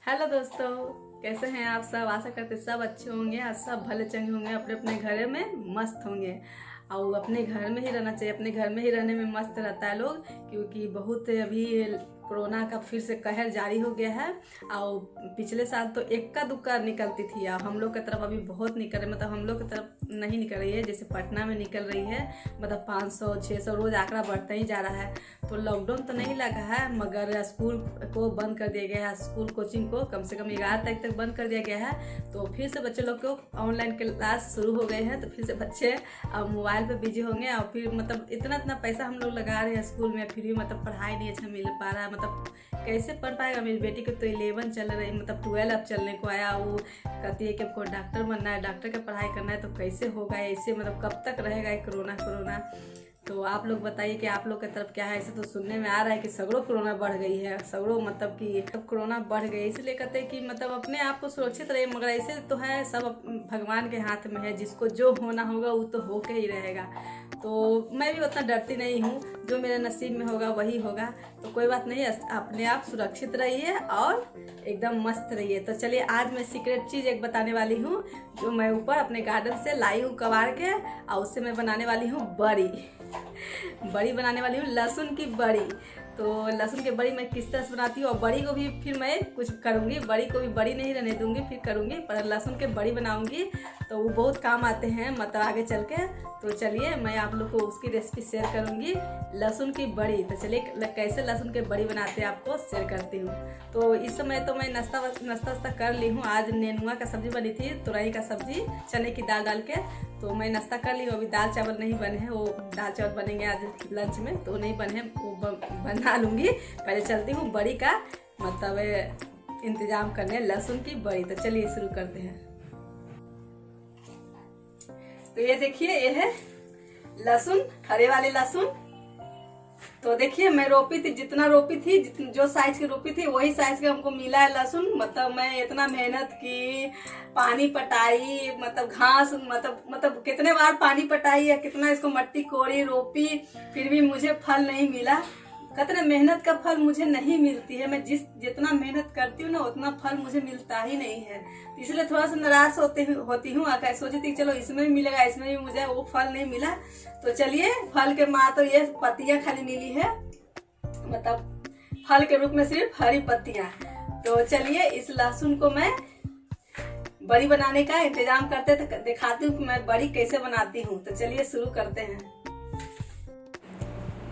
Hello दोस्तों, कैसे हैं आप सब। आशा करते सब अच्छे होंगे और सब भले चंगे होंगे, अपने अपने घर में मस्त होंगे। और अपने घर में ही रहना चाहिए, अपने घर में ही रहने में मस्त रहता है लोग, क्योंकि बहुत अभी कोरोना का फिर से कहर जारी हो गया है। और पिछले साल तो इक्का दुक्का निकलती थी, और हम लोग की तरफ अभी बहुत निकल रही, मतलब हम लोग की तरफ नहीं निकल रही है, जैसे पटना में निकल रही है। मतलब 500 600 रोज आंकड़ा बढ़ता ही जा रहा है। तो लॉकडाउन तो नहीं लगा है, मगर स्कूल को बंद कर दिया गया है। स्कूल कोचिंग को कम से कम 11 तारीख तक बंद कर दिया गया है। तो फिर से बच्चे लोग को ऑनलाइन क्लास शुरू हो गए हैं। तो फिर से बच्चे अब मोबाइल पे बिजी होंगे। और फिर मतलब इतना पैसा हम लोग लगा रहे हैं स्कूल में, फिर भी मतलब पढ़ाई नहीं अच्छा मिल पा रहा है। मतलब कैसे पढ़ पाएगा। मेरी बेटी को तो 11 चल रही, मतलब 12 अब चलने को आया। वो कहती है कि हमको डॉक्टर बनना है, डॉक्टर की पढ़ाई करना है। तो कैसे होगा ऐसे, मतलब कब तक रहेगा ये कोरोना। तो आप लोग बताइए कि आप लोग की तरफ क्या है। ऐसे तो सुनने में आ रहा है कि सगड़ों कोरोना बढ़ गई है, सगड़ों मतलब कि कोरोना बढ़ गई। इसलिए कहते हैं कि मतलब अपने आप को सुरक्षित रहे। मगर ऐसे तो है, सब भगवान के हाथ में है, जिसको जो होना होगा वो तो होके ही रहेगा। तो मैं भी उतना डरती नहीं हूँ, जो मेरे नसीब में होगा वही होगा। तो कोई बात नहीं, अपने आप सुरक्षित रहिए और एकदम मस्त रहिए। तो चलिए, आज मैं सीक्रेट चीज़ एक बताने वाली हूँ, जो मैं ऊपर अपने गार्डन से लाई हूँ कबाड़ के। और उससे मैं बनाने वाली हूँ बड़ी बनाने वाली हूँ, लहसुन की बड़ी। तो लहसुन की बड़ी मैं किस तरह से बनाती हूँ, और बड़ी को भी फिर मैं कुछ करूँगी, बड़ी को भी बड़ी नहीं रहने दूँगी, फिर करूँगी। पर लहसुन के बड़ी बनाऊँगी तो वो बहुत काम आते हैं, मतलब आगे चल के। तो चलिए, मैं आप लोग को उसकी रेसिपी शेयर करूँगी, लहसुन की बड़ी। तो चलिए, कैसे लहसुन की बड़ी बनाते हैं आपको शेयर करती हूँ। तो इस समय तो मैं नाश्ता कर ली हूँ। आज नेनुआ का सब्जी बनी थी, तुरई का सब्जी, चने की दाल डाल के। तो मैं नाश्ता कर ली हूँ। अभी दाल चावल नहीं बने हैं, वो दाल चावल बनेंगे आज लंच में, तो नहीं बने हैं, वो बना लूँगी। पहले चलती हूँ बड़ी का मतलब इंतजाम करने, लहसुन की बड़ी। तो चलिए शुरू करते हैं। तो ये देखिए, ये है लहसुन, हरे वाले लहसुन। तो देखिए, मैं रोपी थी, जितना रोपी थी, जो साइज की रोपी थी वही साइज का हमको मिला है लहसुन। मतलब मैं इतना मेहनत की, पानी पटाई, मतलब घास, मतलब कितने बार पानी पटाई है, कितना इसको मट्टी कोड़ी, रोपी, फिर भी मुझे फल नहीं मिला। कितने मेहनत का फल मुझे नहीं मिलती है। मैं जितना मेहनत करती हूँ ना, उतना फल मुझे मिलता ही नहीं है। इसलिए थोड़ा सा निराश होती हूँ। आकर सोची थी चलो इसमें भी मिलेगा, इसमें भी मुझे वो फल नहीं मिला। तो चलिए, फल के माँ तो ये पत्तियां खाली मिली है, मतलब फल के रूप में सिर्फ हरी पत्तियां। तो चलिए, इस लहसुन को मैं बड़ी बनाने का इंतजाम करते थे, दिखाती हूँ कि मैं बड़ी कैसे बनाती हूँ। तो चलिए शुरू करते हैं।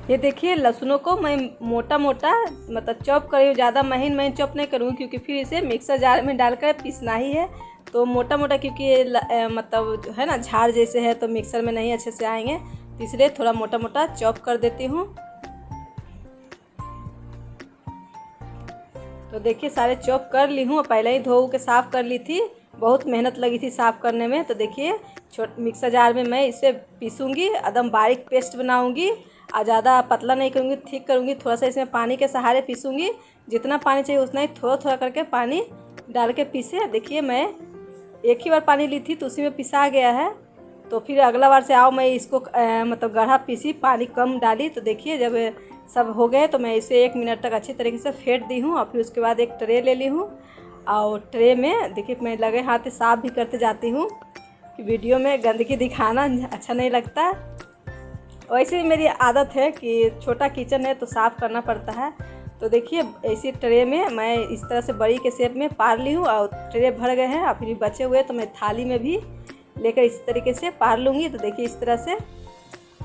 ये देखिए, लहसुनों को मैं मोटा मोटा मतलब चॉप करी हूँ। ज़्यादा महीन चॉप नहीं करूँगी, क्योंकि फिर इसे मिक्सर जार में डालकर पीसना ही है। तो मोटा मोटा, क्योंकि ये मतलब है ना, झाड़ जैसे है, तो मिक्सर में नहीं अच्छे से आएंगे, तो इसलिए थोड़ा मोटा मोटा चॉप कर देती हूँ। तो देखिए, सारे चॉप कर ली हूँ, पहले ही धो के साफ़ कर ली थी, बहुत मेहनत लगी थी साफ़ करने में। तो देखिए, मिक्सर जार में मैं इसे पीसूँगी, एकदम बारीक पेस्ट बनाऊँगी। और ज़्यादा पतला नहीं करूँगी, ठीक करूँगी। थोड़ा सा इसमें पानी के सहारे पीसूँगी, जितना पानी चाहिए उतना ही थोड़ा थोड़ा करके पानी डाल के पीसे। देखिए, मैं एक ही बार पानी ली थी तो उसी में पिसा गया है। तो फिर अगला बार से आओ, मैं इसको मतलब गाढ़ा पीसी, पानी कम डाली। तो देखिए, जब सब हो गए तो मैं इसे 1 मिनट तक अच्छी तरीके से फेंट दी हूँ। और फिर उसके बाद एक ट्रे ले ली हूँ, और ट्रे में देखिए, मैं लगे हाथ से साफ़ भी करते जाती हूँ, कि वीडियो में गंदगी दिखाना अच्छा नहीं लगता। वैसे ही मेरी आदत है कि छोटा किचन है तो साफ़ करना पड़ता है। तो देखिए, ऐसी ट्रे में मैं इस तरह से बड़ी के शेप में पार ली हूँ, और ट्रे भर गए हैं। और फिर बचे हुए तो मैं थाली में भी लेकर इस तरीके से पार लूँगी। तो देखिए, इस तरह से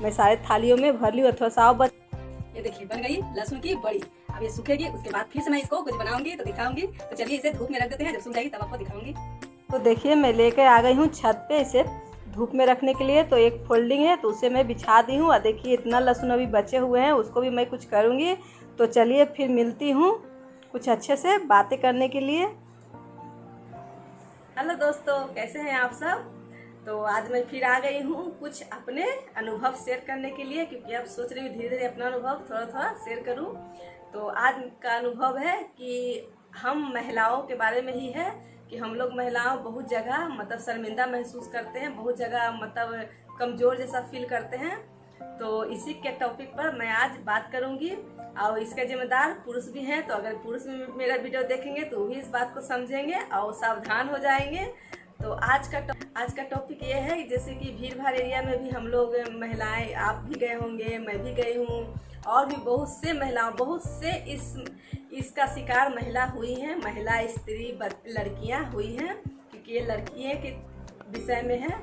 मैं सारे थालियों में भर ली हूँ। थोड़ा सा बच, ये देखिए बन गई लहसुन की बड़ी। अब ये सूखेगी, उसके बाद फिर से मैं इसको कुछ बनाऊंगी तो दिखाऊंगी। तो चलिए, इसे धूप में रख देते हैं, जब सूख जाएगी तब आपको दिखाऊंगी। तो देखिए, मैं लेकर आ गई हूँ छत पे इसे धूप में रखने के लिए। तो एक फोल्डिंग है, तो उसे मैं बिछा दी हूँ। और देखिए, इतना लहसुन अभी बचे हुए हैं, उसको भी मैं कुछ करूँगी। तो चलिए, फिर मिलती हूँ कुछ अच्छे से बातें करने के लिए। हेलो दोस्तों, कैसे हैं आप सब। तो आज मैं फिर आ गई हूँ कुछ अपने अनुभव शेयर करने के लिए, क्योंकि अब सोच रही हूँ धीरे धीरे अपना अनुभव थोड़ा थोड़ा शेयर करूँ। तो आज का अनुभव है कि हम महिलाओं के बारे में ही है, कि हम लोग महिलाओं बहुत जगह मतलब शर्मिंदा महसूस करते हैं, बहुत जगह मतलब कमज़ोर जैसा फील करते हैं। तो इसी के टॉपिक पर मैं आज बात करूंगी और इसका जिम्मेदार पुरुष भी हैं। तो अगर पुरुष भी मेरा वीडियो देखेंगे तो भी इस बात को समझेंगे और सावधान हो जाएंगे। तो आज का टॉपिक ये है, जैसे कि भीड़ भाड़ एरिया में भी हम लोग महिलाएं, आप भी गए होंगे, मैं भी गई हूँ, और भी बहुत से महिलाओं, बहुत से इसका शिकार महिला हुई हैं, महिला स्त्री लड़कियां हुई हैं, क्योंकि ये लड़कियों के विषय में है।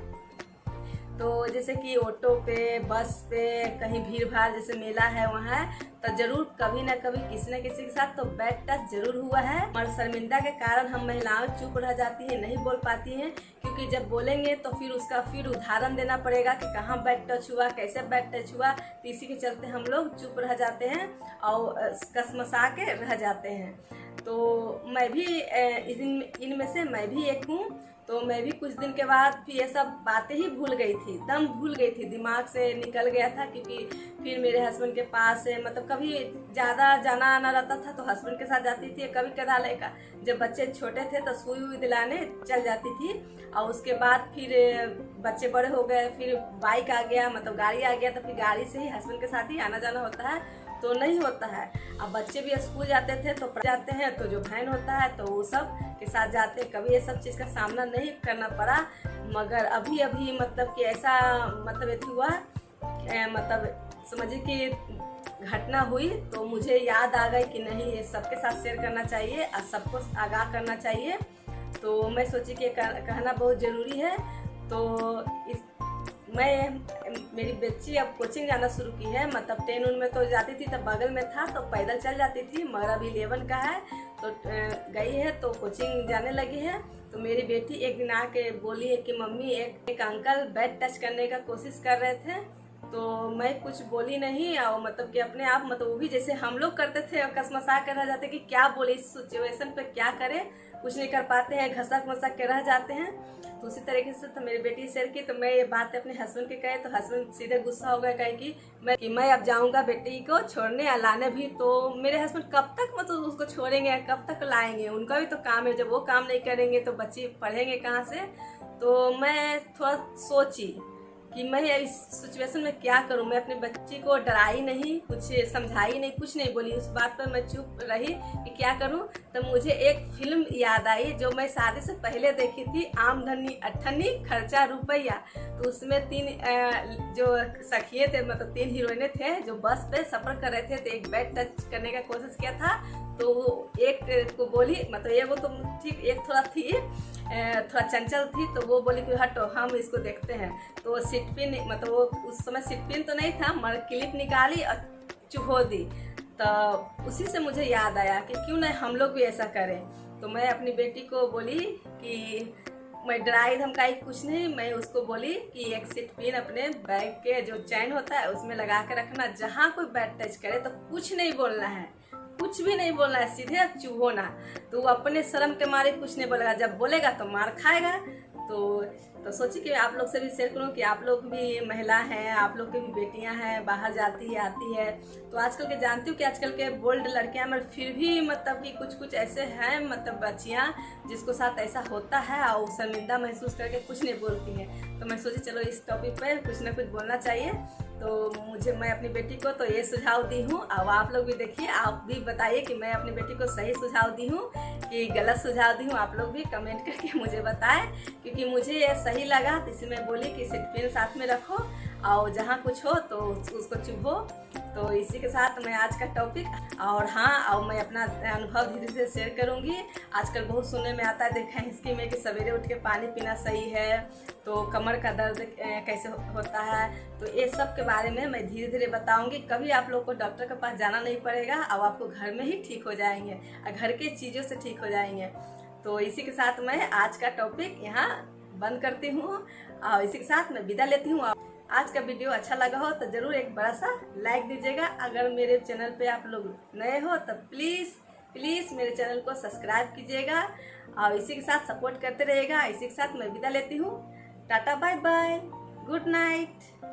तो जैसे कि ऑटो पे, बस पे, कहीं भीड़ भाड़ जैसे मेला है वहाँ, तो जरूर कभी ना कभी किसी न किसी के साथ तो बैड टच जरूर हुआ है। और शर्मिंदा के कारण हम महिलाएं चुप रह जाती हैं, नहीं बोल पाती हैं, क्योंकि जब बोलेंगे तो फिर उसका उदाहरण देना पड़ेगा कि कहाँ बैड टच हुआ, कैसे बैड टच हुआ। तो इसी के चलते हम लोग चुप रह जाते हैं और कसमसा के रह जाते हैं। तो मैं भी इनमें से मैं भी एक हूँ। तो मैं भी कुछ दिन के बाद फिर ये सब बातें ही भूल गई थी, दम भूल गई थी, दिमाग से निकल गया था। क्योंकि फिर मेरे हस्बैंड के पास मतलब कभी ज़्यादा जाना आना रहता था तो हस्बैंड के साथ जाती थी, कभी कदा लेकर जब बच्चे छोटे थे तो सुई हुई दिलाने चल जाती थी। और उसके बाद फिर बच्चे बड़े हो गए, फिर बाइक आ गया, मतलब गाड़ी आ गया, तो फिर गाड़ी से ही हस्बैंड के साथ ही आना जाना होता है, तो नहीं होता है। अब बच्चे भी स्कूल जाते थे तो जाते हैं, तो जो बहन होता है तो वो सब के साथ जाते हैं। कभी ये सब चीज़ का सामना नहीं करना पड़ा, मगर अभी मतलब कि ऐसा मतलब हुआ, मतलब समझिए कि घटना हुई, तो मुझे याद आ गई कि नहीं, ये सबके साथ शेयर करना चाहिए और सबको आगाह करना चाहिए। तो मैं सोची कि कहना बहुत ज़रूरी है। तो मेरी बच्ची अब कोचिंग जाना शुरू की है, मतलब 10 में तो जाती थी, तब बगल में था तो पैदल चल जाती थी, मगर अभी 11 का है तो गई है, तो कोचिंग जाने लगी है। तो मेरी बेटी एक दिन आके बोली है कि मम्मी एक अंकल बैड टच करने का कोशिश कर रहे थे। तो मैं कुछ बोली नहीं, और मतलब कि अपने आप, मतलब वो भी जैसे हम लोग करते थे, कसमसा कर रह जाते कि क्या बोले, इस सिचुएशन पे क्या करें, कुछ नहीं कर पाते हैं, घसक मसक के रह जाते हैं। तो उसी तरीके से तो मेरी बेटी शेयर की, तो मैं ये बात अपने हस्बैंड के कहे तो हस्बैंड सीधे गुस्सा हो गए, कहे कि मैं अब जाऊंगा बेटी को छोड़ने या लाने भी। तो मेरे हस्बैंड कब तक मतलब उसको छोड़ेंगे, कब तक लाएंगे, उनका भी तो काम है, जब वो काम नहीं करेंगे तो बच्चे पढ़ेंगे कहाँ से। तो मैं थोड़ा सोची कि मैं इस सिचुएशन में क्या करूं। मैं अपनी बच्ची को डराई नहीं, कुछ समझाई नहीं, कुछ नहीं बोली, उस बात पर मैं चुप रही कि क्या करूं। तो मुझे एक फिल्म याद आई जो मैं शादी से पहले देखी थी, आमदनी अठन्नी खर्चा रुपया। तो उसमें 3 जो सखिए थे, मतलब 3 हीरोइने थे जो बस पे सफर कर रहे थे, तो एक बैड टच करने का कोशिश किया था। तो वो एक को बोली, मतलब ये वो तो ठीक, एक थोड़ा थी, थोड़ा चंचल थी, तो वो बोली कि हटो हम इसको देखते हैं। तो सीट पिन, मतलब वो उस समय सीट पिन तो नहीं था, मगर क्लिप निकाली और चुभो दी। तो उसी से मुझे याद आया कि क्यों नहीं हम लोग भी ऐसा करें। तो मैं अपनी बेटी को बोली कि मैं डराई धमकाई कुछ नहीं, मैं उसको बोली कि एक सीट पिन अपने बैग के जो चैन होता है उसमें लगा के रखना, जहाँ कोई बैड टच करे तो कुछ नहीं बोलना है, कुछ भी नहीं बोलना है, सीधे चुभो ना। तो वो अपने शर्म के मारे कुछ नहीं बोलेगा, जब बोलेगा तो मार खाएगा। तो सोची कि आप लोग से भी शेयर करूं कि आप लोग भी महिला हैं, आप लोग की भी बेटियां हैं, बाहर जाती है आती है। तो आजकल के जानती हूँ कि आजकल के बोल्ड लड़कियां, मगर फिर भी मतलब कि कुछ ऐसे हैं, मतलब बच्चियां जिसको साथ ऐसा होता है और शर्मिंदा महसूस करके कुछ नहीं बोलती हैं। तो मैं सोची चलो इस टॉपिक पर कुछ ना कुछ बोलना चाहिए। तो मैं अपनी बेटी को तो ये सुझाव दी हूँ, अब आप लोग भी देखिए, आप भी बताइए कि मैं अपनी बेटी को सही सुझाव दी हूँ कि गलत सुझाव दी हूँ। आप लोग भी कमेंट करके मुझे बताएं, क्योंकि मुझे ये सही लगा, तो इसलिए मैं बोली कि सीट पिन साथ में रखो और जहाँ कुछ हो तो उसको चुभो। तो इसी के साथ मैं आज का टॉपिक, और हाँ, और मैं अपना अनुभव धीरे धीरे शेयर करूँगी। आजकल बहुत सुनने में आता है, देखा हिस्की में, कि सवेरे उठ के पानी पीना सही है, तो कमर का दर्द कैसे होता है, तो ये सब के बारे में मैं धीरे धीरे बताऊंगी। कभी आप लोग को डॉक्टर के पास जाना नहीं पड़ेगा, अब आपको घर में ही ठीक हो जाएंगे और घर के चीज़ों से ठीक हो जाएंगे। तो इसी के साथ मैं आज का टॉपिक यहाँ बंद करती हूँ और इसी के साथ मैं विदा लेती हूँ। आज का वीडियो अच्छा लगा हो तो ज़रूर एक बड़ा सा लाइक दीजिएगा। अगर मेरे चैनल पे आप लोग नए हो तो प्लीज़ मेरे चैनल को सब्सक्राइब कीजिएगा और इसी के साथ सपोर्ट करते रहिएगा। इसी के साथ मैं विदा लेती हूँ। Tata, bye bye, good night.